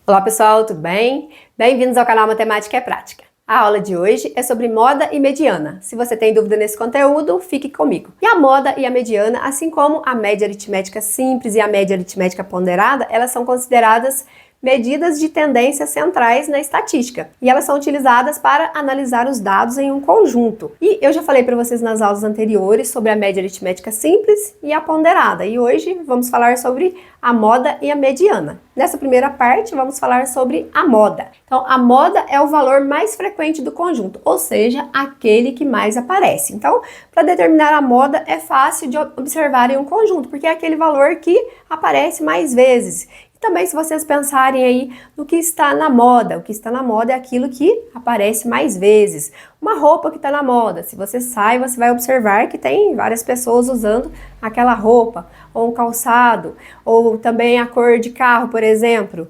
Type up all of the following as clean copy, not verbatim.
Olá pessoal, tudo bem? Bem-vindos ao canal Matemática é Prática. A aula de hoje é sobre moda e mediana. Se você tem dúvida nesse conteúdo, fique comigo. E a moda e a mediana, assim como a média aritmética simples e a média aritmética ponderada, elas são consideradas medidas de tendências centrais na estatística. E elas são utilizadas para analisar os dados em um conjunto. E eu já falei para vocês nas aulas anteriores sobre a média aritmética simples e a ponderada. E hoje vamos falar sobre a moda e a mediana. Nessa primeira parte, vamos falar sobre a moda. Então, a moda é o valor mais frequente do conjunto, ou seja, aquele que mais aparece. Então, para determinar a moda, é fácil de observar em um conjunto, porque é aquele valor que aparece mais vezes. Também, se vocês pensarem aí no que está na moda, o que está na moda é aquilo que aparece mais vezes. Uma roupa que está na moda, se você sai, você vai observar que tem várias pessoas usando aquela roupa, ou um calçado, ou também a cor de carro, por exemplo.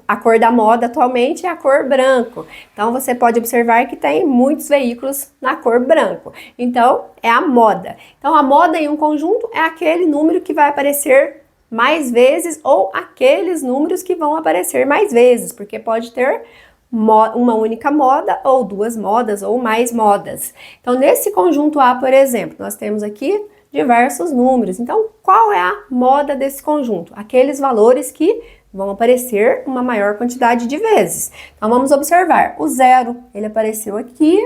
A cor da moda atualmente é a cor branco. Então, você pode observar que tem muitos veículos na cor branco. Então, é a moda. Então, a moda em um conjunto é aquele número que vai aparecer mais vezes ou aqueles números que vão aparecer mais vezes, porque pode ter uma única moda ou duas modas ou mais modas. Então, nesse conjunto A, por exemplo, nós temos aqui diversos números. Então, qual é a moda desse conjunto? Aqueles valores que vão aparecer uma maior quantidade de vezes. Então, vamos observar. O zero, ele apareceu aqui,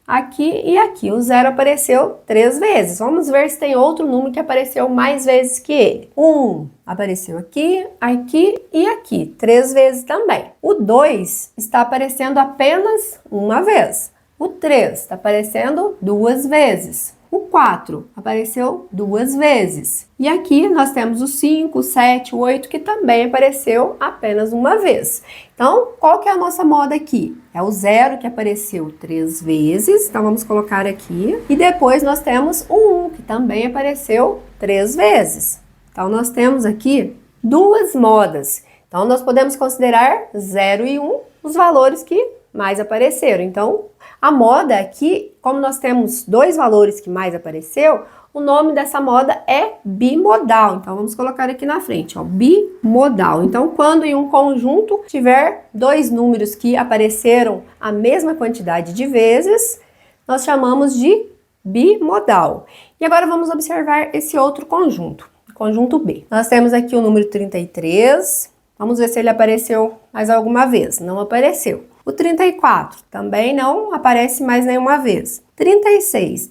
aqui e aqui. O zero apareceu 3 vezes. Vamos ver se tem outro número que apareceu mais vezes que ele. 1 apareceu aqui, aqui e aqui. 3 vezes também. O 2 está aparecendo apenas uma vez. O 3 está aparecendo 2 vezes. O 4 apareceu 2 vezes. E aqui nós temos o 5, o 7, o 8, que também apareceu apenas uma vez. Então, qual que é a nossa moda aqui? É o 0, que apareceu 3 vezes. Então, vamos colocar aqui. E depois nós temos o 1, que também apareceu 3 vezes. Então, nós temos aqui duas modas. Então, nós podemos considerar 0 e 1 os valores que mais apareceram. Então, a moda aqui, como nós temos dois valores que mais apareceu, o nome dessa moda é bimodal. Então, vamos colocar aqui na frente, ó, bimodal. Então, quando em um conjunto tiver dois números que apareceram a mesma quantidade de vezes, nós chamamos de bimodal. E agora vamos observar esse outro conjunto, conjunto B. Nós temos aqui o número 33. Vamos ver se ele apareceu mais alguma vez. Não apareceu. O 34 também não aparece mais nenhuma vez. 36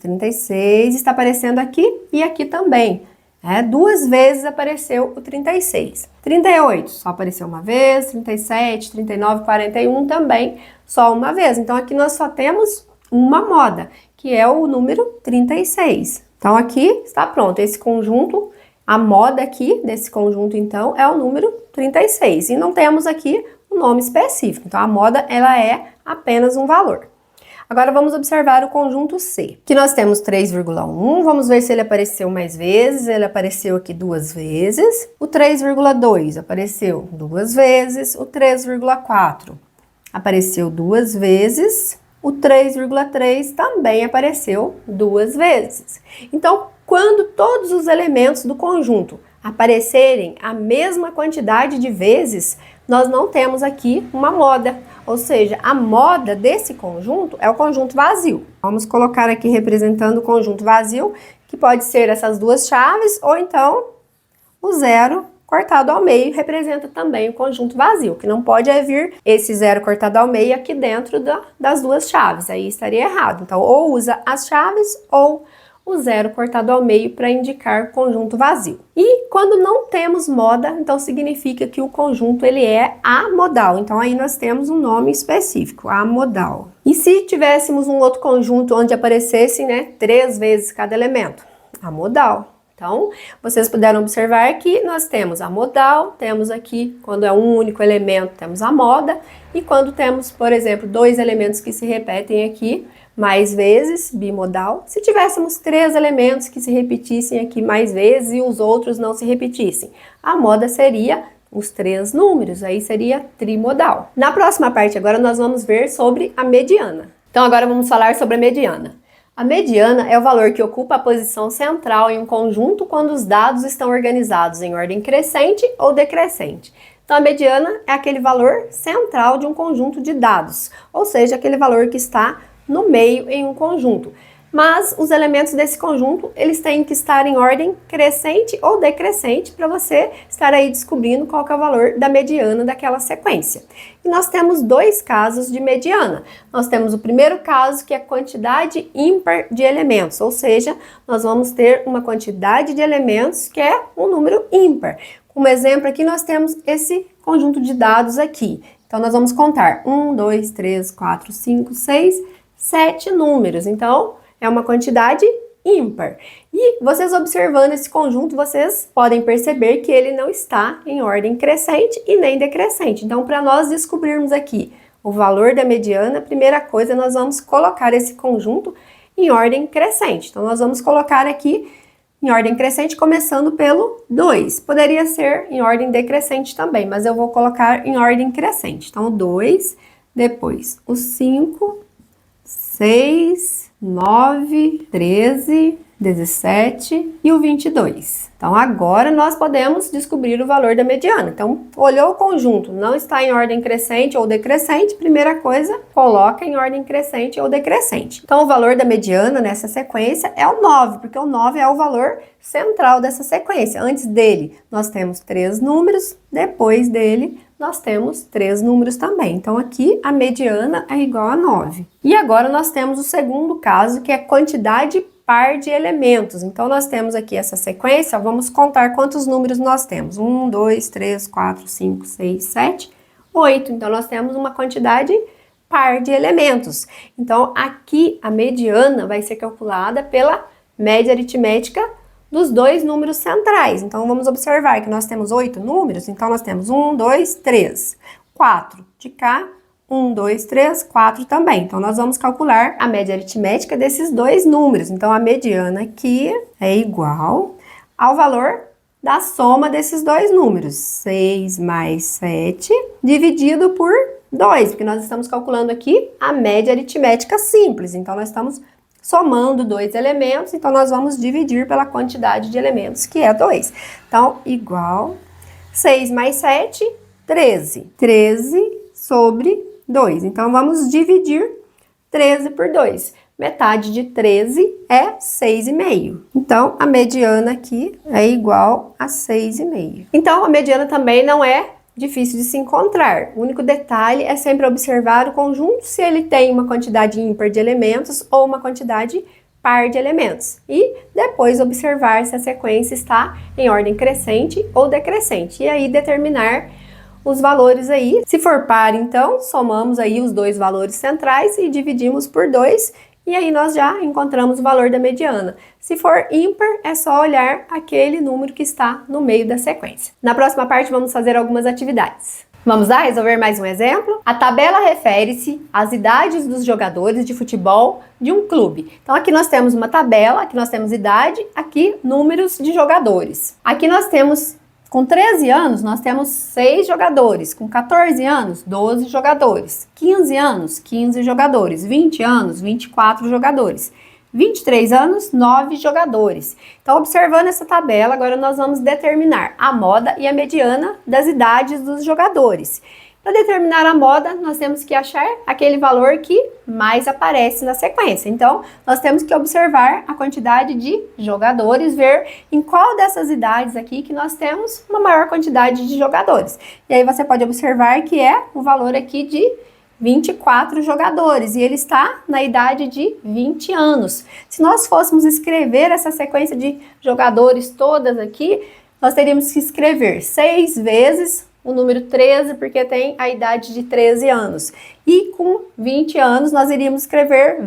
está aparecendo aqui e aqui também. 2 vezes apareceu o 36. 38 só apareceu uma vez. 37, 39, 41 também só uma vez. Então aqui nós só temos uma moda, que é o número 36. Então aqui está pronto. Esse conjunto, a moda aqui desse conjunto então é o número 36. E não temos aqui um nome específico. Então, a moda, ela é apenas um valor. Agora, vamos observar o conjunto C. Aqui nós temos 3,1. Vamos ver se ele apareceu mais vezes. Ele apareceu aqui 2 vezes. O 3,2 apareceu 2 vezes. O 3,4 apareceu 2 vezes. O 3,3 também apareceu 2 vezes. Então, quando todos os elementos do conjunto aparecerem a mesma quantidade de vezes, nós não temos aqui uma moda, ou seja, a moda desse conjunto é o conjunto vazio. Vamos colocar aqui representando o conjunto vazio, que pode ser essas duas chaves, ou então o zero cortado ao meio representa também o conjunto vazio, que não pode vir esse zero cortado ao meio aqui dentro das duas chaves, aí estaria errado. Então, ou usa as chaves ou o zero cortado ao meio para indicar conjunto vazio. E quando não temos moda, então significa que o conjunto ele é amodal. Então aí nós temos um nome específico, amodal. E se tivéssemos um outro conjunto onde aparecessem, 3 vezes cada elemento? Amodal. Então, vocês puderam observar que nós temos a modal, temos aqui, quando é um único elemento, temos a moda, e quando temos, por exemplo, 2 elementos que se repetem aqui mais vezes, bimodal. Se tivéssemos 3 elementos que se repetissem aqui mais vezes e os outros não se repetissem, a moda seria os 3 números, aí seria trimodal. Na próxima parte agora nós vamos ver sobre a mediana. Então agora vamos falar sobre a mediana. A mediana é o valor que ocupa a posição central em um conjunto quando os dados estão organizados em ordem crescente ou decrescente. Então, a mediana é aquele valor central de um conjunto de dados, ou seja, aquele valor que está no meio em um conjunto. Mas os elementos desse conjunto, eles têm que estar em ordem crescente ou decrescente para você estar aí descobrindo qual que é o valor da mediana daquela sequência. E nós temos dois casos de mediana. Nós temos o primeiro caso, que é a quantidade ímpar de elementos, ou seja, nós vamos ter uma quantidade de elementos que é um número ímpar. Como exemplo aqui, nós temos esse conjunto de dados aqui. Então, nós vamos contar 1, 2, 3, 4, 5, 6, 7 números. Então, é uma quantidade ímpar. E vocês observando esse conjunto, vocês podem perceber que ele não está em ordem crescente e nem decrescente. Então, para nós descobrirmos aqui o valor da mediana, a primeira coisa, nós vamos colocar esse conjunto em ordem crescente. Então, nós vamos colocar aqui em ordem crescente, começando pelo 2. Poderia ser em ordem decrescente também, mas eu vou colocar em ordem crescente. Então, o 2, depois o 5, 6, 9, 13, 17 e o 22. Então, agora nós podemos descobrir o valor da mediana. Então, olhou o conjunto, não está em ordem crescente ou decrescente, primeira coisa, coloca em ordem crescente ou decrescente. Então, o valor da mediana nessa sequência é o 9, porque o 9 é o valor central dessa sequência. Antes dele, nós temos 3 números, depois dele, nós temos 3 números também. Então, aqui a mediana é igual a 9. E agora nós temos o segundo caso, que é quantidade par de elementos. Então, nós temos aqui essa sequência, vamos contar quantos números nós temos. 1, 2, 3, 4, 5, 6, 7, 8. Então, nós temos uma quantidade par de elementos. Então, aqui a mediana vai ser calculada pela média aritmética dos dois números centrais. Então, vamos observar que nós temos 8 números, então nós temos 1, 2, 3, 4 de cá, 1, 2, 3, 4 também. Então, nós vamos calcular a média aritmética desses dois números. Então, a mediana aqui é igual ao valor da soma desses dois números. 6 mais 7 dividido por 2, porque nós estamos calculando aqui a média aritmética simples. Então, nós estamos somando dois elementos, então nós vamos dividir pela quantidade de elementos, que é 2. Então, igual 6 mais 7, 13. 13 sobre 2. Então, vamos dividir 13 por 2. Metade de 13 é 6,5. Então, a mediana aqui é igual a 6,5. Então, a mediana também não é difícil de se encontrar. O único detalhe é sempre observar o conjunto, se ele tem uma quantidade ímpar de elementos ou uma quantidade par de elementos. E depois observar se a sequência está em ordem crescente ou decrescente. E aí determinar os valores aí. Se for par, então, somamos aí os dois valores centrais e dividimos por 2. E aí nós já encontramos o valor da mediana. Se for ímpar, é só olhar aquele número que está no meio da sequência. Na próxima parte vamos fazer algumas atividades. Vamos lá resolver mais um exemplo? A tabela refere-se às idades dos jogadores de futebol de um clube. Então aqui nós temos uma tabela, aqui nós temos idade, aqui números de jogadores. Aqui nós temos, com 13 anos, nós temos 6 jogadores. Com 14 anos, 12 jogadores. 15 anos, 15 jogadores. 20 anos, 24 jogadores. 23 anos, 9 jogadores. Então, observando essa tabela, agora nós vamos determinar a moda e a mediana das idades dos jogadores. Para determinar a moda, nós temos que achar aquele valor que mais aparece na sequência. Então, nós temos que observar a quantidade de jogadores, ver em qual dessas idades aqui que nós temos uma maior quantidade de jogadores. E aí você pode observar que é o valor aqui de 24 jogadores, e ele está na idade de 20 anos. Se nós fôssemos escrever essa sequência de jogadores todas aqui, nós teríamos que escrever 6 vezes o número 13, porque tem a idade de 13 anos. E com 20 anos, nós iríamos escrever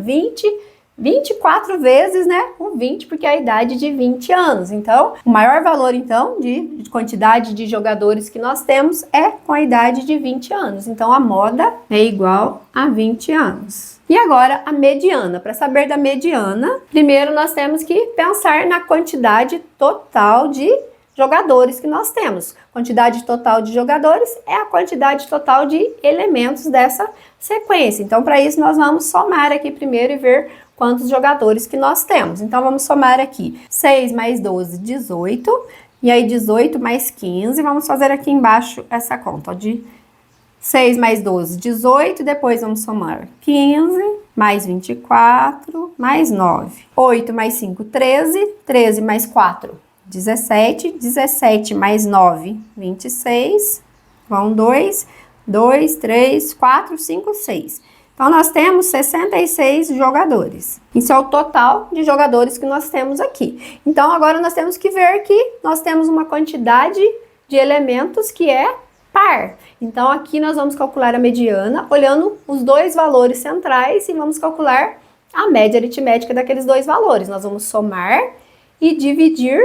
24 vezes, né, o 20, porque é a idade de 20 anos. Então, o maior valor, então, de quantidade de jogadores que nós temos é com a idade de 20 anos. Então, a moda é igual a 20 anos. E agora, a mediana. Para saber da mediana, primeiro nós temos que pensar na quantidade total de jogadores que nós temos. Quantidade total de jogadores é a quantidade total de elementos dessa sequência. Então, para isso, nós vamos somar aqui primeiro e ver quantos jogadores que nós temos. Então, vamos somar aqui 6 mais 12, 18. E aí 18 mais 15, vamos fazer aqui embaixo essa conta, ó, de 6 mais 12, 18, depois vamos somar 15, mais 24, mais 9. 8 mais 5, 13, 13 mais 4, 17, 17 mais 9, 26, vão 2, 2, 3, 4, 5, 6. Então, nós temos 66 jogadores. Isso é o total de jogadores que nós temos aqui. Então, agora nós temos que ver que nós temos uma quantidade de elementos que é par. Então, aqui nós vamos calcular a mediana olhando os dois valores centrais e vamos calcular a média aritmética daqueles dois valores. Nós vamos somar e dividir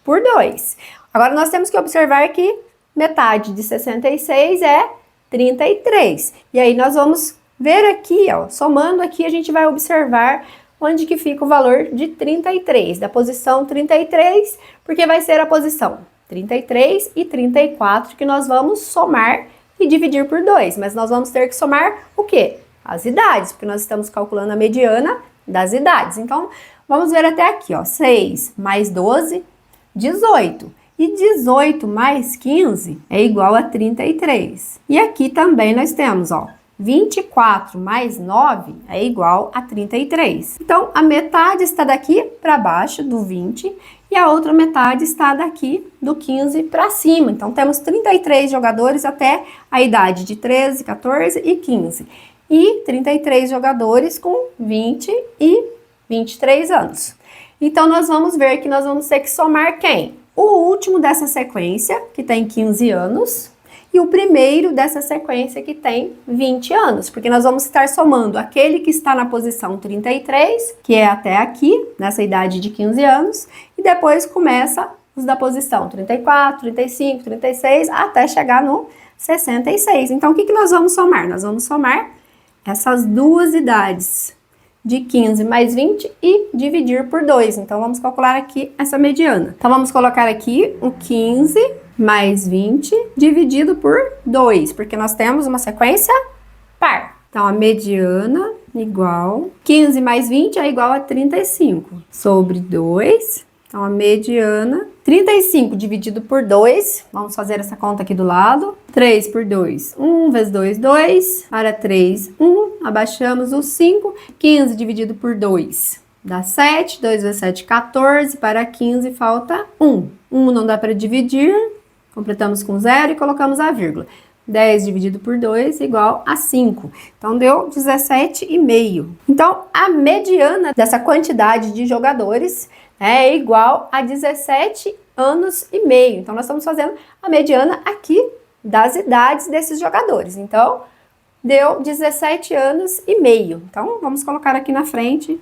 por 2. Agora, nós temos que observar que metade de 66 é 33. E aí, nós vamos ver aqui, ó, somando aqui, a gente vai observar onde que fica o valor de 33, da posição 33, porque vai ser a posição 33 e 34 que nós vamos somar e dividir por 2. Mas nós vamos ter que somar o quê? As idades, porque nós estamos calculando a mediana das idades. Então, vamos ver até aqui, ó, 6 mais 12, 18. E 18 mais 15 é igual a 33. E aqui também nós temos, ó, 24 mais 9 é igual a 33. Então, a metade está daqui para baixo do 20 e a outra metade está daqui do 15 para cima. Então, temos 33 jogadores até a idade de 13, 14 e 15. E 33 jogadores com 20 e 23 anos. Então, nós vamos ver que nós vamos ter que somar quem? O último dessa sequência, que tem 15 anos, e o primeiro dessa sequência que tem 20 anos, porque nós vamos estar somando aquele que está na posição 33, que é até aqui, nessa idade de 15 anos, e depois começa os da posição 34, 35, 36, até chegar no 66. Então, o que nós vamos somar? Nós vamos somar essas duas idades, de 15 mais 20 e dividir por 2. Então, vamos calcular aqui essa mediana. Então, vamos colocar aqui o 15 mais 20 dividido por 2, porque nós temos uma sequência par. Então, a mediana igual 15 mais 20 é igual a 35 sobre 2. Então, a mediana, 35 dividido por 2, vamos fazer essa conta aqui do lado. 3 por 2, 1 vezes 2, 2. Para 3, 1. Abaixamos o 5. 15 dividido por 2 dá 7. 2 vezes 7, 14. Para 15 falta 1. 1 não dá para dividir. Completamos com 0 e colocamos a vírgula. 10 dividido por 2 igual a 5. Então, deu 17,5. Então, a mediana dessa quantidade de jogadores é igual a 17 anos e meio. Então, nós estamos fazendo a mediana aqui das idades desses jogadores. Então, deu 17 anos e meio. Então, vamos colocar aqui na frente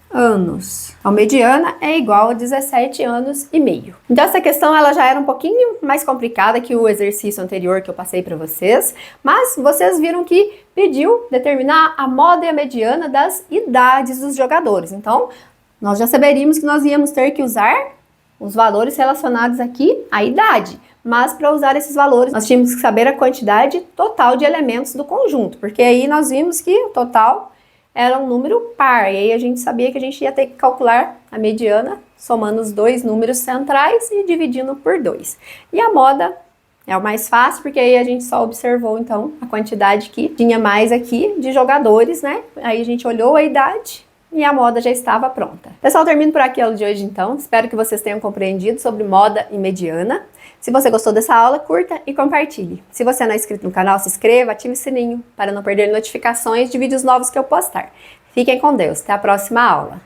anos. Então, mediana é igual a 17 anos e meio. Então, essa questão ela já era um pouquinho mais complicada que o exercício anterior que eu passei para vocês, mas vocês viram que pediu determinar a moda e a mediana das idades dos jogadores. Então, nós já saberíamos que nós íamos ter que usar os valores relacionados aqui à idade. Mas para usar esses valores, nós tínhamos que saber a quantidade total de elementos do conjunto, porque aí nós vimos que o total era um número par, e aí a gente sabia que a gente ia ter que calcular a mediana somando os dois números centrais e dividindo por 2. E a moda é o mais fácil, porque aí a gente só observou, então, a quantidade que tinha mais aqui de jogadores, né? Aí a gente olhou a idade e a moda já estava pronta. Pessoal, termino por aqui a aula de hoje, então. Espero que vocês tenham compreendido sobre moda e mediana. Se você gostou dessa aula, curta e compartilhe. Se você não é inscrito no canal, se inscreva, ative o sininho para não perder notificações de vídeos novos que eu postar. Fiquem com Deus. Até a próxima aula.